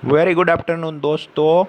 Very good afternoon दोस्तों।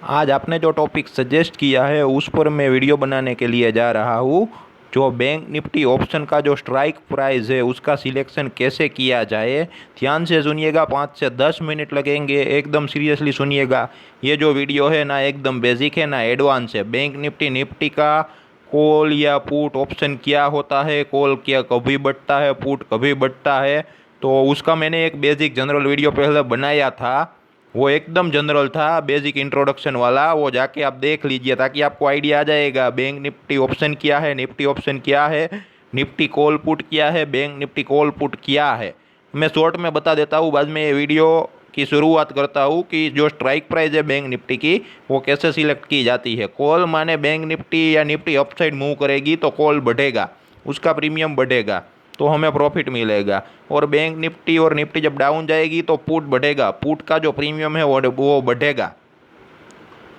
आज आपने जो टॉपिक सजेस्ट किया है उस पर मैं वीडियो बनाने के लिए जा रहा हूँ। जो बैंक निफ्टी ऑप्शन का जो स्ट्राइक प्राइस है उसका सिलेक्शन कैसे किया जाए, ध्यान से सुनिएगा। 5 से 10 मिनट लगेंगे, एकदम सीरियसली सुनिएगा। ये जो वीडियो है ना एकदम बेसिक है ना एडवांस है। बैंक निफ्टी निफ्टी का कॉल या पुट ऑप्शन क्या होता है, कॉल क्या कभी बढ़ता है, पुट कभी बढ़ता है, तो उसका मैंने एक बेसिक जनरल वीडियो पहले बनाया था। वो एकदम जनरल था, बेसिक इंट्रोडक्शन वाला। वो जाके आप देख लीजिए ताकि आपको आइडिया आ जाएगा बैंक निफ्टी ऑप्शन क्या है, निफ्टी ऑप्शन क्या है, निफ्टी कॉल पुट क्या है, बैंक निफ्टी कॉल पुट क्या है। मैं शॉर्ट में बता देता हूँ, बाद में ये वीडियो की शुरुआत करता हूँ कि जो स्ट्राइक प्राइस है बैंक निफ्टी की वो कैसे सिलेक्ट की जाती है। कॉल माने बैंक निफ्टी या निफ्टी अपसाइड मूव करेगी तो कॉल बढ़ेगा, उसका प्रीमियम बढ़ेगा, तो हमें प्रॉफिट मिलेगा। और बैंक निफ्टी और निफ्टी जब डाउन जाएगी तो पुट बढ़ेगा, पुट का जो प्रीमियम है वो बढ़ेगा।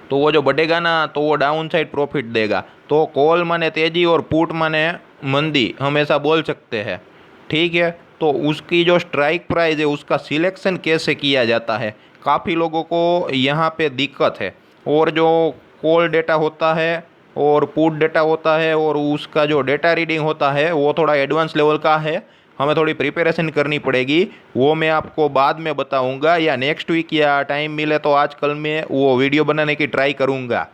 तो वो जो बढ़ेगा ना तो वो डाउन साइड प्रॉफिट देगा। तो कॉल माने तेजी और पुट माने मंदी, हम ऐसा बोल सकते हैं। ठीक है, तो उसकी जो स्ट्राइक प्राइस है उसका सिलेक्शन कैसे किया जाता है, काफ़ी लोगों को यहाँ पे दिक्कत है। और जो कॉल डेटा होता है और पुट डेटा होता है और उसका जो डेटा रीडिंग होता है वो थोड़ा एडवांस लेवल का है, हमें थोड़ी प्रिपरेशन करनी पड़ेगी। वो मैं आपको बाद में बताऊंगा, या नेक्स्ट वीक या टाइम मिले तो आज कल में वो वीडियो बनाने की ट्राई करूंगा।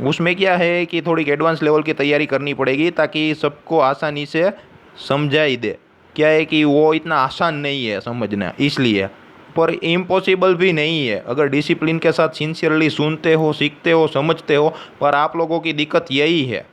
उसमें क्या है कि थोड़ी एडवांस लेवल की तैयारी करनी पड़ेगी ताकि सबको आसानी से समझाई दे। क्या है कि वो इतना आसान नहीं है समझना, इसलिए। पर इम्पॉसिबल भी नहीं है अगर डिसिप्लिन के साथ सिंसियरली सुनते हो, सीखते हो, समझते हो। पर आप लोगों की दिक्कत यही है।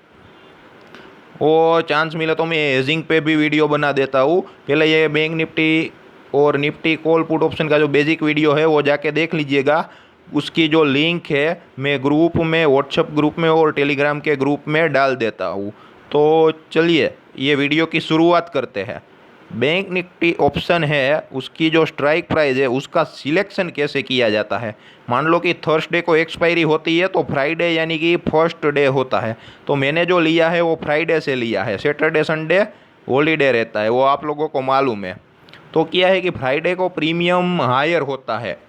वो चांस मिले तो मैं हेजिंग पे भी वीडियो बना देता हूँ। पहले ये बैंक निफ्टी और निफ्टी कॉल पुट ऑप्शन का जो बेसिक वीडियो है वो जाके देख लीजिएगा। उसकी जो लिंक है मैं ग्रुप में, व्हाट्सएप ग्रुप में और टेलीग्राम के ग्रुप में डाल देता हूँ। तो चलिए ये वीडियो की शुरुआत करते हैं। बैंक निफ्टी ऑप्शन है, उसकी जो स्ट्राइक प्राइस है उसका सिलेक्शन कैसे किया जाता है। मान लो कि थर्सडे को एक्सपायरी होती है तो फ्राइडे यानी कि फर्स्ट डे होता है। तो मैंने जो लिया है वो फ्राइडे से लिया है, सैटरडे संडे हॉलीडे रहता है, वो आप लोगों को मालूम है। तो क्या है कि फ्राइडे को प्रीमियम हायर होता है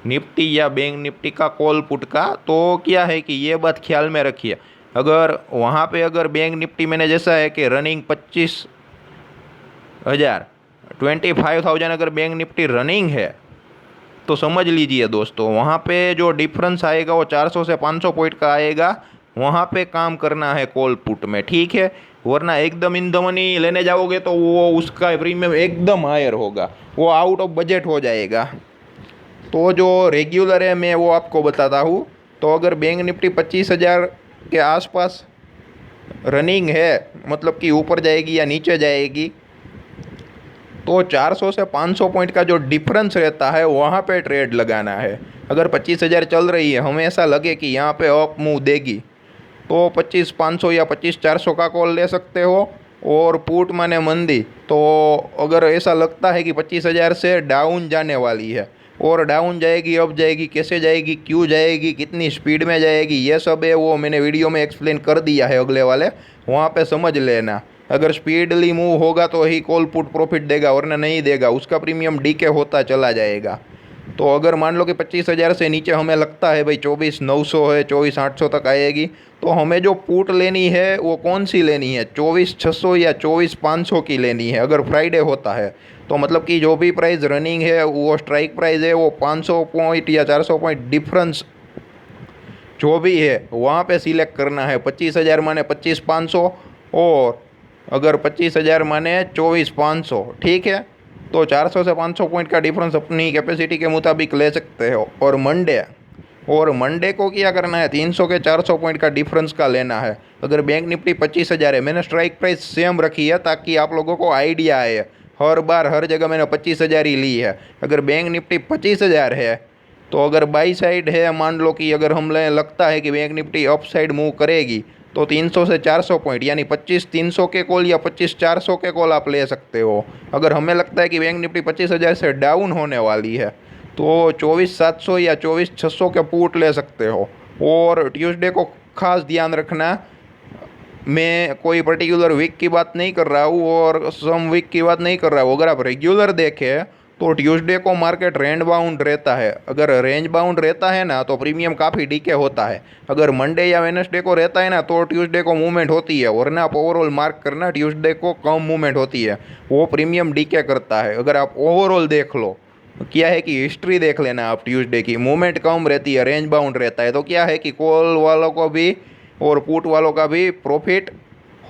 निफ्टी या बैंक निफ्टी का कॉल पुट का। तो क्या है कि ये बात ख्याल में रखिए। अगर वहाँ पे अगर बैंक निफ्टी मैंने जैसा है कि रनिंग 25,000, 25,000 अगर बैंक निफ्टी रनिंग है तो समझ लीजिए दोस्तों वहाँ पे जो डिफरेंस आएगा वो 400 से 500 पॉइंट का आएगा। वहाँ पे काम करना है कॉल पुट में, ठीक है। वरना एकदम इन द मनी लेने जाओगे तो वो उसका प्रीमियम एकदम हायर होगा, वो आउट ऑफ बजट हो जाएगा। तो जो रेगुलर है मैं वो आपको बताता हूँ। तो अगर बैंक निफ्टी 25,000 के आसपास रनिंग है, मतलब कि ऊपर जाएगी या नीचे जाएगी, तो 400 से 500 पॉइंट का जो डिफरेंस रहता है वहाँ पे ट्रेड लगाना है। अगर 25,000 चल रही है, हमें ऐसा लगे कि यहाँ पे अप मूव देगी, तो 25,500 या 25,400 का कॉल ले सकते हो। और पुट माने मंदी, तो अगर ऐसा लगता है कि 25,000 से डाउन जाने वाली है, और डाउन जाएगी, अप जाएगी, कैसे जाएगी, क्यों जाएगी, कितनी स्पीड में जाएगी, ये सब है वो मैंने वीडियो में एक्सप्लेन कर दिया है अगले वाले, वहाँ पे समझ लेना। अगर स्पीडली मूव होगा तो ही कॉल पुट प्रॉफिट देगा, वरना नहीं देगा, उसका प्रीमियम डीके होता चला जाएगा। तो अगर मान लो कि 25,000 से नीचे हमें लगता है भाई 24,900 है, 24,800 तक आएगी, तो हमें जो पुट लेनी है वो कौन सी लेनी है, 24,600 या 24,500 की लेनी है। अगर फ्राइडे होता है तो मतलब कि जो भी प्राइस रनिंग है वो स्ट्राइक प्राइस है, वो 500 पॉइंट या 400 पॉइंट डिफरेंस जो भी है वहाँ पे सिलेक्ट करना है। 25,000 माने 25,500, और अगर 25,000 माने 24,500, ठीक है। तो 400 से 500 पॉइंट का डिफरेंस अपनी कैपेसिटी के मुताबिक ले सकते हो। और मंडे को क्या करना है, 300 के 400 पॉइंट का डिफरेंस का लेना है। अगर बैंक निफ्टी 25,000 है, मैंने स्ट्राइक प्राइस सेम रखी है ताकि आप लोगों को आइडिया आए। हर बार हर जगह मैंने 25,000 ही ली है। अगर बैंक निफ्टी 25,000 है तो अगर बाई साइड है, मान लो कि अगर हमें लगता है कि bank Nifty up side move करेगी, तो 300 से 400 पॉइंट यानी 25,300 के कॉल या 25,400 के कॉल आप ले सकते हो। अगर हमें लगता है कि बैंक निफ्टी 25,000 से डाउन होने वाली है तो 24,700 या 24,600 के पुट ले सकते हो। और ट्यूसडे को खास ध्यान रखना, मैं कोई पर्टिकुलर वीक की बात नहीं कर रहा हूँ और सम वीक की बात नहीं कर रहा हूँ। अगर आप रेगुलर देखें तो ट्यूसडे को मार्केट रेंज बाउंड रहता है। अगर रेंज बाउंड रहता है ना तो प्रीमियम काफ़ी डीके होता है। अगर मंडे या वेडनेसडे को रहता है ना तो ट्यूसडे को मूवमेंट होती है, वरना आप ओवरऑल मार्क करना ट्यूसडे को कम मूवमेंट होती है, वो प्रीमियम डीके करता है। अगर आप ओवरऑल देख लो, क्या है कि हिस्ट्री देख लेना आप, ट्यूसडे की मूवमेंट कम रहती है, रेंज बाउंड रहता है, तो क्या है कि कॉल वालों को भी और पुट वालों का भी प्रॉफिट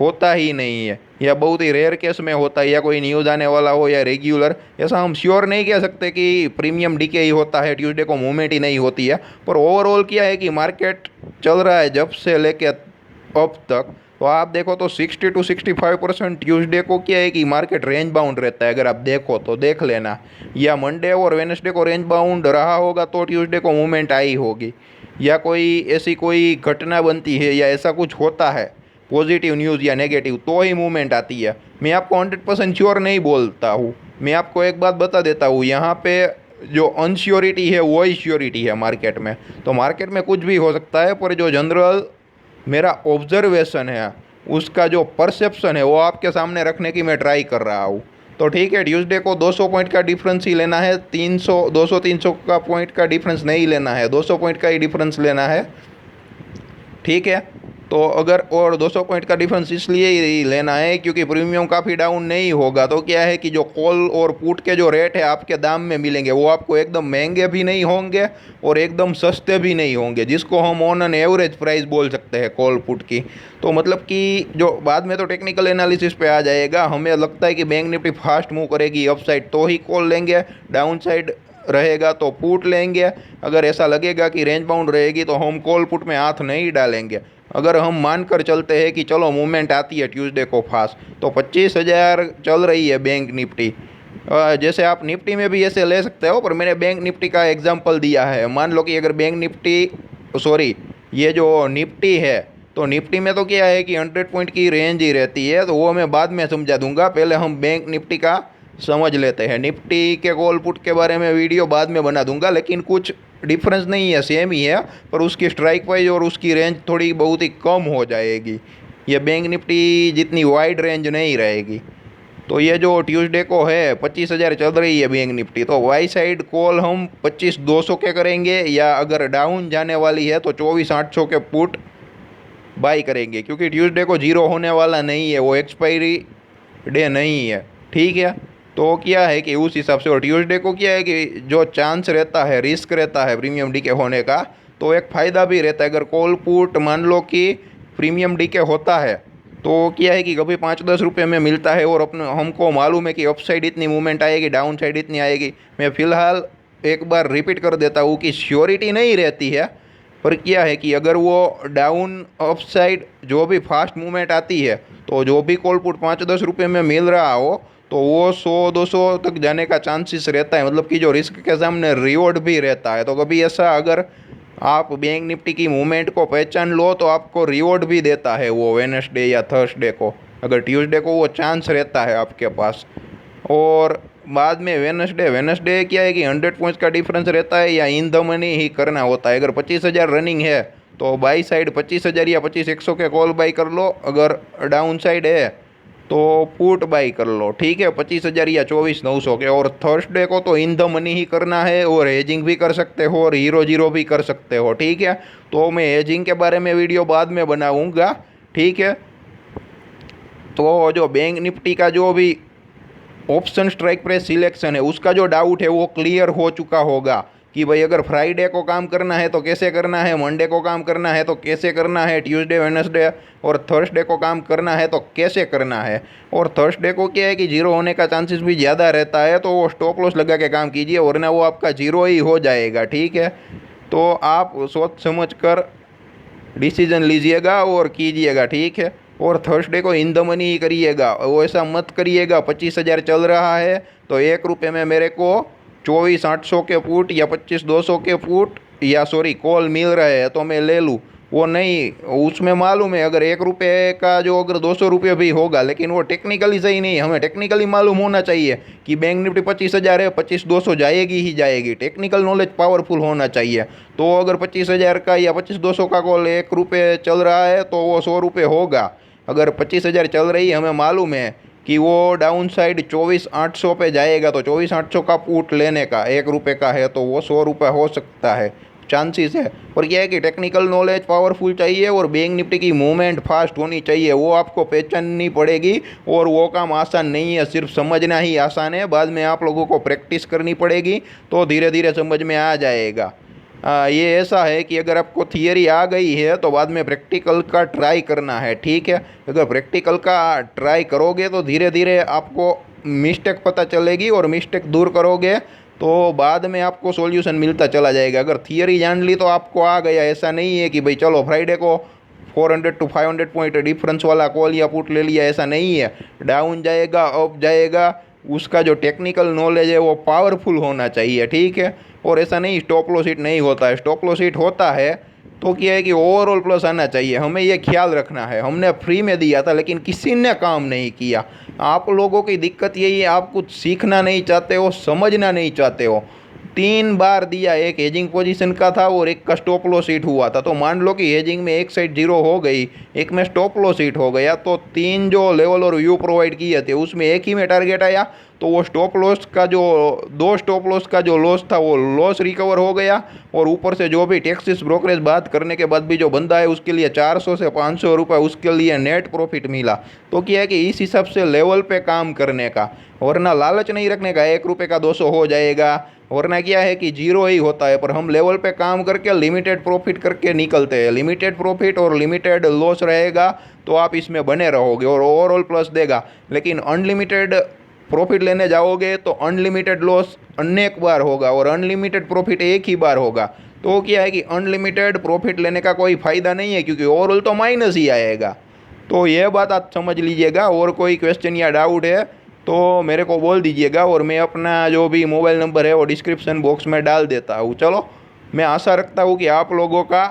होता ही नहीं है, या बहुत ही रेयर केस में होता है, या कोई न्यूज़ आने वाला हो या रेगुलर। ऐसा हम श्योर नहीं कह सकते कि प्रीमियम डीके ही होता है, ट्यूसडे को मूवमेंट ही नहीं होती है। पर ओवरऑल क्या है कि मार्केट चल रहा है जब से लेके अब तक, तो आप देखो तो 60 to 65% ट्यूसडे को क्या है कि मार्केट रेंज बाउंड रहता है। अगर आप देखो तो देख लेना, या मंडे और वेडनेसडे को रेंज बाउंड रहा होगा तो ट्यूसडे को मूवमेंट आई होगी, या कोई ऐसी कोई घटना बनती है या ऐसा कुछ होता है पॉजिटिव न्यूज़ या नेगेटिव तो ही मूवमेंट आती है। मैं आपको 100% श्योर नहीं बोलता हूँ। मैं आपको एक बात बता देता हूँ, यहाँ पे जो अनश्योरिटी है वही श्योरिटी है मार्केट में। तो मार्केट में कुछ भी हो सकता है, पर जो जनरल मेरा ऑब्जर्वेशन है, उसका जो परसेप्शन है वो आपके सामने रखने की मैं ट्राई कर रहा हूँ। तो ठीक है, ट्यूसडे को 200 पॉइंट का डिफरेंस ही लेना है, 200-300 का पॉइंट का डिफरेंस नहीं लेना है, 200 पॉइंट का ही डिफरेंस लेना है। ठीक है, तो अगर और 200 पॉइंट का डिफरेंस इसलिए ही लेना है क्योंकि प्रीमियम काफ़ी डाउन नहीं होगा, तो क्या है कि जो कॉल और पुट के जो रेट है आपके दाम में मिलेंगे, वो आपको एकदम महंगे भी नहीं होंगे और एकदम सस्ते भी नहीं होंगे, जिसको हम ऑन एन एवरेज प्राइस बोल सकते हैं कॉल पुट की। तो मतलब कि जो बाद में तो टेक्निकल एनालिसिस पे आ जाएगा, हमें लगता है कि बैंक निफ्टी फास्ट मूव करेगी अपसाइड तो ही कॉल लेंगे, डाउन साइड रहेगा तो पुट लेंगे। अगर ऐसा लगेगा कि रेंज बाउंड रहेगी तो हम कॉल पुट में हाथ नहीं डालेंगे। अगर हम मानकर चलते हैं कि चलो मूवमेंट आती है ट्यूसडे को फास्ट, तो 25,000 चल रही है बैंक निफ्टी। जैसे आप निफ्टी में भी ऐसे ले सकते हो, पर मैंने बैंक निफ्टी का एग्जांपल दिया है। मान लो कि अगर बैंक निफ्टी, सॉरी, ये जो निफ्टी है, तो निफ्टी में तो क्या है कि 100 पॉइंट की रेंज ही रहती है, तो वो मैं बाद में समझा दूंगा। पहले हम बैंक निफ्टी का समझ लेते हैं। निफ्टी के कॉल पुट के बारे में वीडियो बाद में बना दूंगा, लेकिन कुछ डिफरेंस नहीं है, सेम ही है, पर उसकी स्ट्राइक प्राइस और उसकी रेंज थोड़ी बहुत ही कम हो जाएगी। ये बैंक निफ्टी जितनी वाइड रेंज नहीं रहेगी। तो ये जो ट्यूसडे को है 25,000 चल रही है बैंक निफ्टी, तो वाई साइड कॉल हम 25,200 के करेंगे, या अगर डाउन जाने वाली है तो 24,800 के पुट बाई करेंगे, क्योंकि ट्यूसडे को जीरो होने वाला नहीं है, वो एक्सपायरी डे नहीं है। ठीक है, तो क्या है कि उस हिसाब से, और ट्यूसडे को क्या है कि जो चांस रहता है, रिस्क रहता है प्रीमियम डीके होने का, तो एक फ़ायदा भी रहता है। अगर कॉल पुट मान लो कि प्रीमियम डीके होता है, तो क्या है कि कभी 5-10 रुपये में मिलता है, और अपने हमको मालूम है कि अपसाइड इतनी मूवमेंट आएगी, डाउन साइड इतनी आएगी। मैं फ़िलहाल एक बार रिपीट कर देता हूँ कि श्योरिटी नहीं रहती है, पर क्या है कि अगर वो डाउन अपसाइड जो भी फास्ट मूवमेंट आती है, तो जो भी कॉल पुट 5-10 रुपये में मिल रहा हो, तो वो 100-200 तक जाने का चांसेस रहता है। मतलब कि जो रिस्क के सामने रिवॉर्ड भी रहता है। तो कभी ऐसा अगर आप बैंक निफ्टी की मूवमेंट को पहचान लो तो आपको रिवॉर्ड भी देता है वो वेडनेसडे या थर्सडे को। अगर ट्यूसडे को वो चांस रहता है आपके पास। और बाद में वेडनेसडे क्या है कि 100 पॉइंट्स का डिफरेंस रहता है, या इन द मनी ही करना होता है। अगर 25,000 रनिंग है तो बाई साइड 25,000 या 25,100 के कॉल बाई कर लो। अगर डाउन साइड है तो पुट बाई कर लो। ठीक है, 25,000 या 24,900 के। और थर्सडे को तो इन द मनी ही करना है, और हेजिंग भी कर सकते हो और हीरो जीरो भी कर सकते हो। ठीक है, तो मैं हेजिंग के बारे में वीडियो बाद में बनाऊंगा। ठीक है, तो जो बैंक निफ्टी का जो भी ऑप्शन स्ट्राइक प्राइस सिलेक्शन है, उसका जो डाउट है वो क्लियर हो चुका होगा कि भाई अगर फ्राइडे को काम करना है तो कैसे करना है, मंडे को काम करना है तो कैसे करना है, ट्यूसडे वेडनेसडे और थर्सडे को काम करना है तो कैसे करना है। और थर्सडे को क्या है कि जीरो होने का चांसेस भी ज़्यादा रहता है, तो वो स्टॉप लॉस लगा के काम कीजिए, वरना वो आपका जीरो ही हो जाएगा। ठीक है, तो आप सोच समझ कर डिसीजन लीजिएगा और कीजिएगा। ठीक है, और थर्सडे को इन द मनी ही करिएगा। वो ऐसा मत करिएगा 25,000 चल रहा है तो 1 रुपये में मेरे को 24,800 के पुट या 25,200 के पुट या सॉरी कॉल मिल रहे हैं तो मैं ले लूँ, वो नहीं। उसमें मालूम है अगर 1 रुपये का जो अगर 200 रुपये भी होगा, लेकिन वो टेक्निकली सही नहीं है। हमें टेक्निकली मालूम होना चाहिए कि बैंक निफ्टी 25,000 है, 25,200 जाएगी ही जाएगी। टेक्निकल नॉलेज पावरफुल होना चाहिए। तो अगर 25,000 का या 25,200 का कॉल 1 रुपये चल रहा है तो वो 100 रुपये होगा। अगर 25,000 चल रही है, हमें मालूम है कि वो डाउन साइड 24,800 पे जाएगा, तो 24,800 का पुट लेने का 1 रुपये का है तो वो 100 रुपये हो सकता है, चांसेस है। और क्या है कि टेक्निकल नॉलेज पावरफुल चाहिए और बैंक निफ्टी की मूवमेंट फास्ट होनी चाहिए, वो आपको पहचाननी पड़ेगी। और वो काम आसान नहीं है, सिर्फ समझना ही आसान है, बाद में आप लोगों को प्रैक्टिस करनी पड़ेगी तो धीरे धीरे समझ में आ जाएगा। ये ऐसा है कि अगर आपको थियरी आ गई है तो बाद में प्रैक्टिकल का ट्राई करना है, ठीक है। अगर प्रैक्टिकल का ट्राई करोगे तो धीरे धीरे आपको मिस्टेक पता चलेगी और मिस्टेक दूर करोगे तो बाद में आपको सॉल्यूशन मिलता चला जाएगा। अगर थियरी जान ली तो आपको आ गया, ऐसा नहीं है कि भाई चलो फ्राइडे को 400 to 500 पॉइंट डिफरेंस वाला कॉल या पुट ले लिया, ऐसा नहीं है। डाउन जाएगा, अप जाएगा, उसका जो टेक्निकल नॉलेज है वो पावरफुल होना चाहिए, ठीक है। और ऐसा नहीं स्टॉप लॉस हिट नहीं होता है, स्टॉप लॉस हिट होता है तो क्या है कि ओवरऑल प्लस आना चाहिए, हमें ये ख्याल रखना है। हमने फ्री में दिया था लेकिन किसी ने काम नहीं किया। आप लोगों की दिक्कत यही है, आप कुछ सीखना नहीं चाहते हो, समझना नहीं चाहते हो। 3 बार दिया, एक हेजिंग पोजीशन का था और एक का स्टॉप लॉस हिट हुआ था। तो मान लो कि हेजिंग में एक साइड 0 हो गई, एक में स्टॉप लॉस हिट हो गया, तो 3 जो लेवल और व्यू प्रोवाइड किए थे उसमें एक ही में टारगेट आया, तो वो स्टॉप लॉस का जो 2 स्टॉप लॉस का जो लॉस था वो लॉस रिकवर हो गया। और ऊपर से जो भी टैक्सेस ब्रोकरेज बात करने के बाद भी जो बंदा है उसके लिए 400 से 500 रुपये उसके लिए नेट प्रॉफिट मिला। तो क्या है कि इस हिसाब से लेवल पे काम करने का, वरना लालच नहीं रखने का 1 रुपये का 200 हो जाएगा, वरना क्या है कि 0 ही होता है। पर हम लेवल पे काम करके लिमिटेड प्रॉफिट करके निकलते हैं, लिमिटेड प्रॉफिट और लिमिटेड लॉस रहेगा तो आप इसमें बने रहोगे और ओवरऑल प्लस देगा। लेकिन अनलिमिटेड प्रॉफिट लेने जाओगे तो अनलिमिटेड लॉस अनेक बार होगा और अनलिमिटेड प्रॉफिट एक ही बार होगा। तो क्या है कि अनलिमिटेड प्रॉफिट लेने का कोई फ़ायदा नहीं है, क्योंकि ओवरऑल तो माइनस ही आएगा। तो ये बात आप समझ लीजिएगा। और कोई क्वेश्चन या डाउट है तो मेरे को बोल दीजिएगा और मैं अपना जो भी मोबाइल नंबर है वो डिस्क्रिप्शन बॉक्स में डाल देता हूँ। चलो, मैं आशा रखता हूँ कि आप लोगों का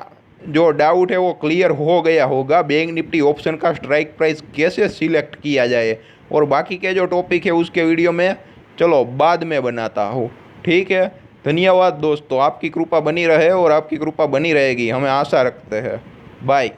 जो डाउट है वो क्लियर हो गया होगा। बैंक निफ्टी ऑप्शन का स्ट्राइक प्राइस कैसे सिलेक्ट किया जाए और बाकी के जो टॉपिक है उसके वीडियो में चलो बाद में बनाता हूँ, ठीक है। धन्यवाद दोस्तों, आपकी कृपा बनी रहे और आपकी कृपा बनी रहेगी, हमें आशा रखते हैं। बाय।